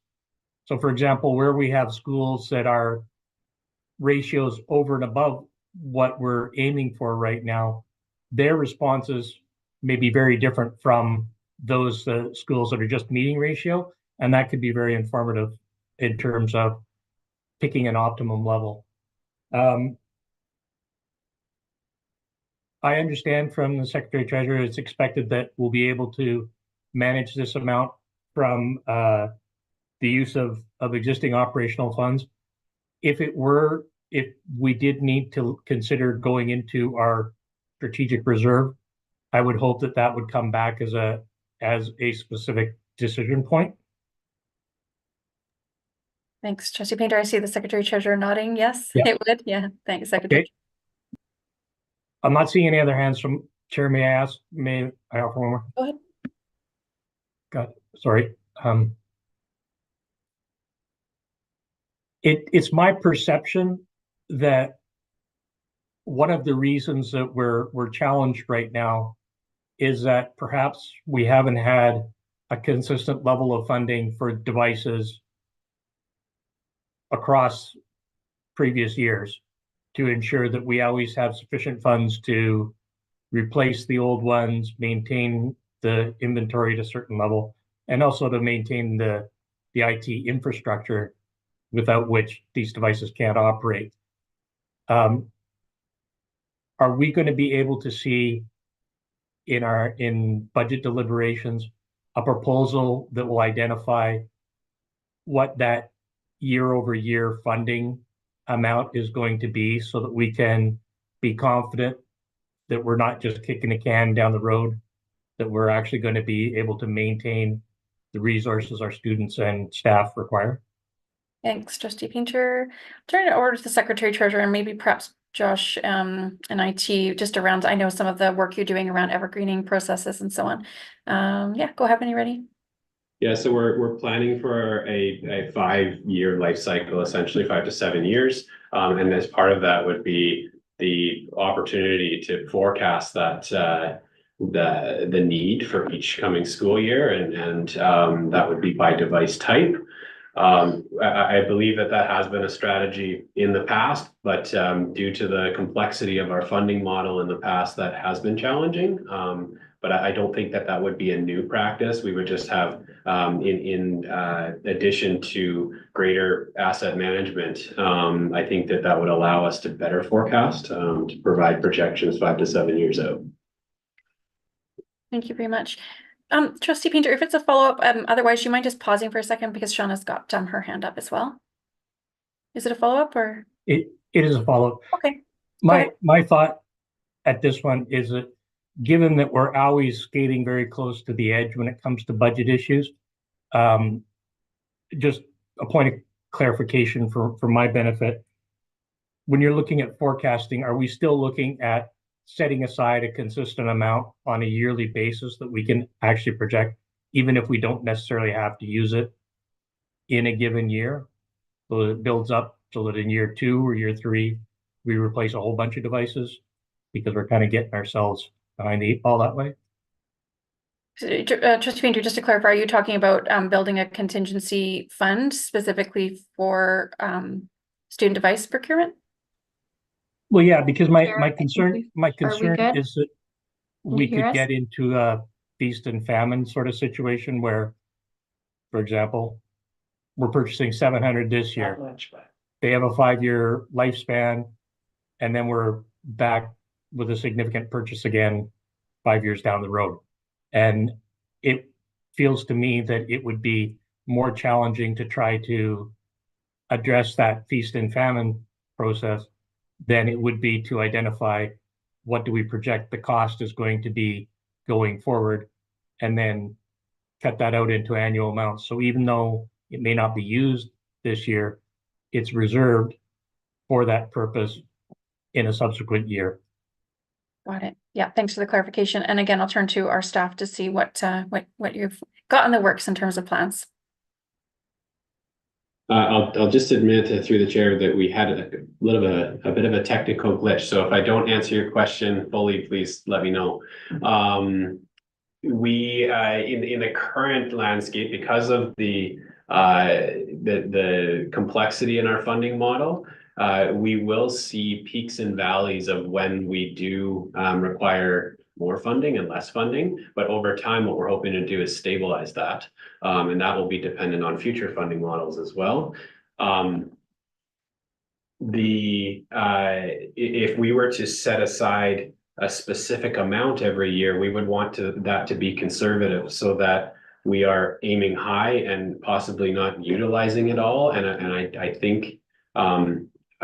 So for example, where we have schools that are ratios over and above what we're aiming for right now, their responses may be very different from those schools that are just meeting ratio. And that could be very informative in terms of picking an optimum level. I understand from the Secretary Treasurer, it's expected that we'll be able to manage this amount from the use of existing operational funds. If we did need to consider going into our strategic reserve, I would hope that that would come back as a specific decision point. Thanks, trustee Painter. I see the secretary treasurer nodding. Yes, Yeah. it would. Yeah, thanks, secretary. Okay. I'm not seeing any other hands from chair. May I offer one more? Go ahead. Sorry. It's my perception that one of the reasons that we're challenged right now is that perhaps we haven't had a consistent level of funding for devices across previous years to ensure that we always have sufficient funds to replace the old ones, maintain the inventory at a certain level, and also to maintain the IT infrastructure without which these devices can't operate. Are we going to be able to see in budget deliberations a proposal that will identify what that year-over-year funding amount is going to be, so that we can be confident that we're not just kicking a can down the road, that we're actually going to be able to maintain the resources our students and staff require? Thanks, trustee Painter. Turn it over to the secretary treasurer and maybe perhaps Josh and IT just around, I know some of the work you're doing around evergreening processes and so on. Yeah, go ahead when you're ready. Yeah, so we're planning for a 5-year life cycle, essentially 5 to 7 years. And as part of that would be the opportunity to forecast that the need for each coming school year, and that would be by device type. I believe that has been a strategy in the past, but due to the complexity of our funding model in the past, that has been challenging. But I don't think that would be a new practice. We would just have, in addition to greater asset management, I think that would allow us to better forecast, to provide projections 5 to 7 years out. Thank you very much. Trustee Painter, if it's a follow-up, otherwise you mind just pausing for a second because Shauna's got her hand up as well. Is it a follow-up or? It is a follow-up. Okay. My thought at this one is that given that we're always skating very close to the edge when it comes to budget issues, just a point of clarification for my benefit. When you're looking at forecasting, are we still looking at setting aside a consistent amount on a yearly basis that we can actually project, even if we don't necessarily have to use it in a given year? So it builds up so that in year 2 or year 3, we replace a whole bunch of devices, because we're kind of getting ourselves behind the 8 ball that way. Trustee Painter, just to clarify, are you talking about building a contingency fund specifically for student device procurement? Well, yeah, because my Chair, concern good? is that Can we you hear could us? get into a feast and famine sort of situation where, for example, we're purchasing 700 this year. They have a 5-year lifespan, and then we're back with a significant purchase again 5 years down the road. And it feels to me that it would be more challenging to try to address that feast and famine process than it would be to identify what do we project the cost is going to be going forward, and then cut that out into annual amounts. So even though it may not be used this year, it's reserved for that purpose in a subsequent year. Got it. Yeah, thanks for the clarification. And again, I'll turn to our staff to see what you've got in the works in terms of plans. I'll just admit through the chair that we had a bit of a technical glitch. So if I don't answer your question fully, please let me know. We in the current landscape, because of the complexity in our funding model, we will see peaks and valleys of when we do require more funding and less funding. But over time, what we're hoping to do is stabilize that. And that will be dependent on future funding models as well. If we were to set aside a specific amount every year, we would want that to be conservative, so that we are aiming high and possibly not utilizing it all. And I think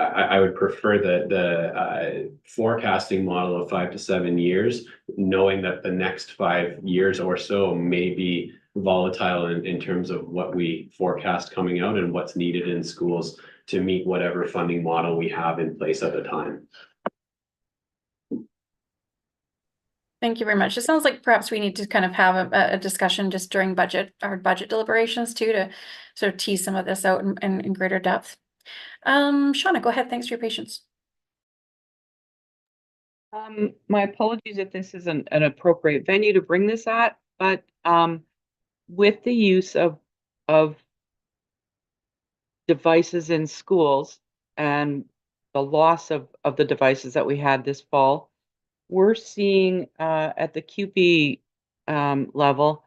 I would prefer the forecasting model of 5 to 7 years, knowing that the next 5 years or so may be volatile in terms of what we forecast coming out and what's needed in schools to meet whatever funding model we have in place at the time. Thank you very much. It sounds like perhaps we need to kind of have a discussion just during our budget deliberations too, to sort of tease some of this out in greater depth. Shauna, go ahead. Thanks for your patience. My apologies if this isn't an appropriate venue to bring this at, but with the use of devices in schools and the loss of the devices that we had this fall, we're seeing at the QP level,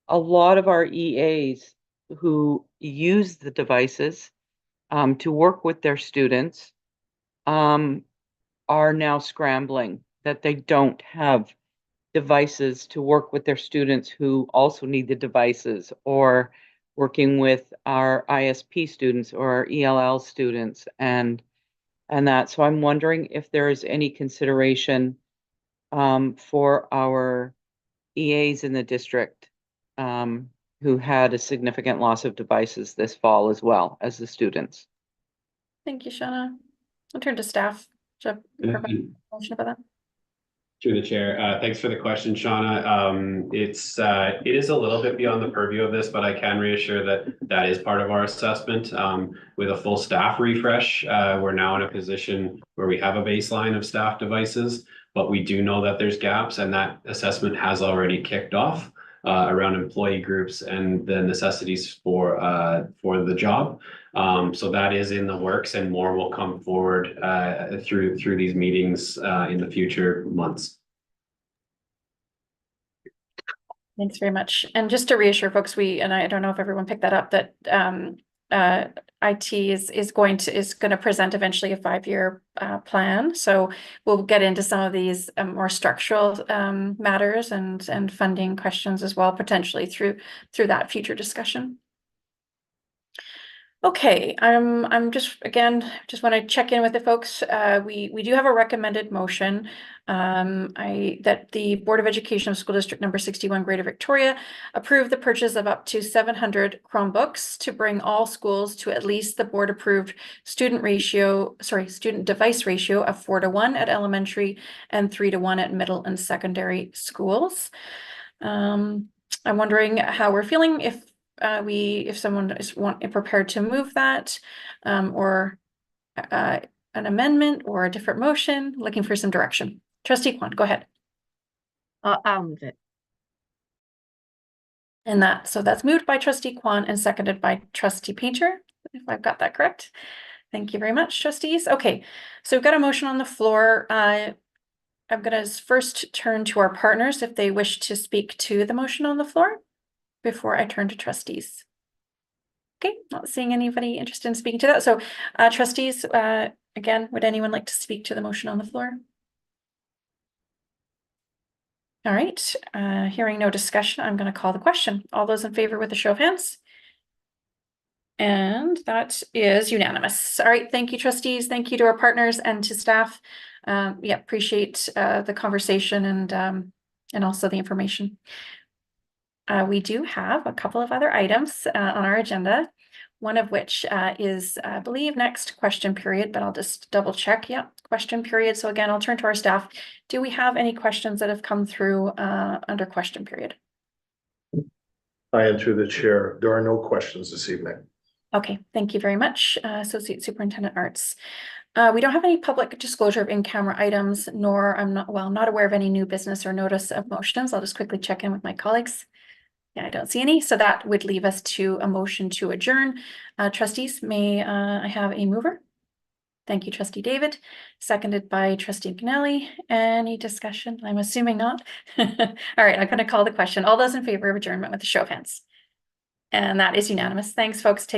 a lot of our EAs who use the devices to work with their students are now scrambling that they don't have devices to work with their students who also need the devices, or working with our ISP students or our ELL students and that. So I'm wondering if there is any consideration for our EAs in the district who had a significant loss of devices this fall as well as the students. Thank you, Shauna. I'll turn to staff to provide information about that. Through the chair, thanks for the question, Shauna. It is a little bit beyond the purview of this, but I can reassure that is part of our assessment. With a full staff refresh, we're now in a position where we have a baseline of staff devices, but we do know that there's gaps, and that assessment has already kicked off around employee groups and the necessities for the job. So that is in the works, and more will come forward through these meetings in the future months. Thanks very much. And just to reassure folks, and I don't know if everyone picked that up, that IT is going to present eventually a 5-year plan. So we'll get into some of these more structural matters and funding questions as well, potentially through that future discussion. Okay, I'm just want to check in with the folks. We do have a recommended motion that the Board of Education of School District number 61 Greater Victoria approve the purchase of up to 700 Chromebooks to bring all schools to at least the board approved student device ratio of 4:1 at elementary and 3:1 at middle and secondary schools. I'm wondering how we're feeling, if someone is prepared to move that, or an amendment or a different motion, looking for some direction. Trustee Kwan, go ahead. I'll move it. And that's moved by Trustee Kwan and seconded by Trustee Painter, if I've got that correct. Thank you very much, trustees. Okay, so we've got a motion on the floor. I'm going to first turn to our partners if they wish to speak to the motion on the floor before I turn to trustees. Okay, not seeing anybody interested in speaking to that. So trustees, again, would anyone like to speak to the motion on the floor? All right, hearing no discussion, I'm going to call the question. All those in favor with a show of hands? And that is unanimous. All right, thank you, trustees. Thank you to our partners and to staff. Yeah, appreciate the conversation and also the information. We do have a couple of other items on our agenda, one of which is, I believe, next question period, but I'll just double check. Yeah, question period. So again, I'll turn to our staff. Do we have any questions that have come through under question period? I am through the chair. There are no questions this evening. Okay, thank you very much, Associate Superintendent Arts. We don't have any public disclosure of in-camera items, nor I'm not aware of any new business or notice of motions. I'll just quickly check in with my colleagues. Yeah, I don't see any. So that would leave us to a motion to adjourn. Trustees, may I have a mover? Thank you, Trustee David. Seconded by Trustee McNally. Any discussion? I'm assuming not. All right, I'm going to call the question. All those in favor of adjournment with a show of hands. And that is unanimous. Thanks, folks.